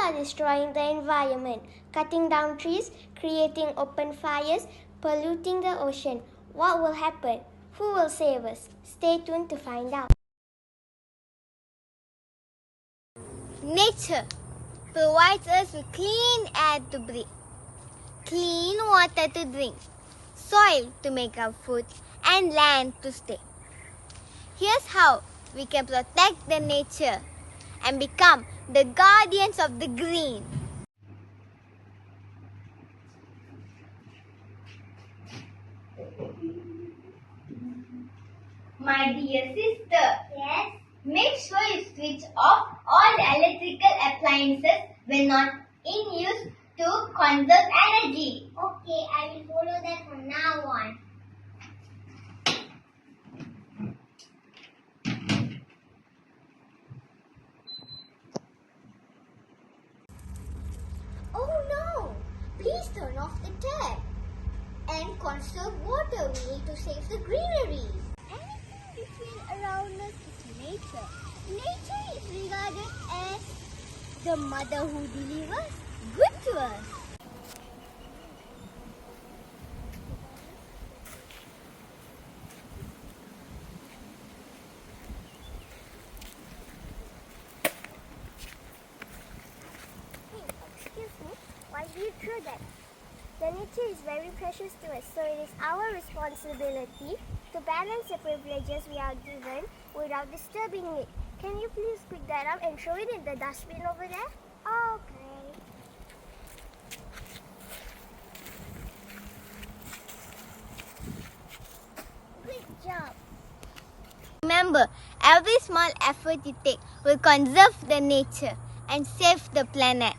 are destroying the environment, cutting down trees, creating open fires, polluting the ocean. What will happen? Who will save us? Stay tuned to find out. Nature provides us with clean air to breathe, clean water to drink, soil to make our food, and land to stay. Here's how we can protect the nature and become the guardians of the green. My dear sister, Yes? make sure you switch off all the electrical appliances when not in use to conserve energy. Okay, I will follow that from now on. Oh no! Please turn off the tap and conserve water. We need to save the greenery. Anything we feel around us is nature. Nature is regarded as the mother who delivers good to us. Hey, excuse me, why do you throw that? The nature is very precious to us, so it is our responsibility to balance the privileges we are given without disturbing it. Can you please pick that up and throw it in the dustbin over there? Okay. Good job. Remember, every small effort you take will conserve the nature and save the planet.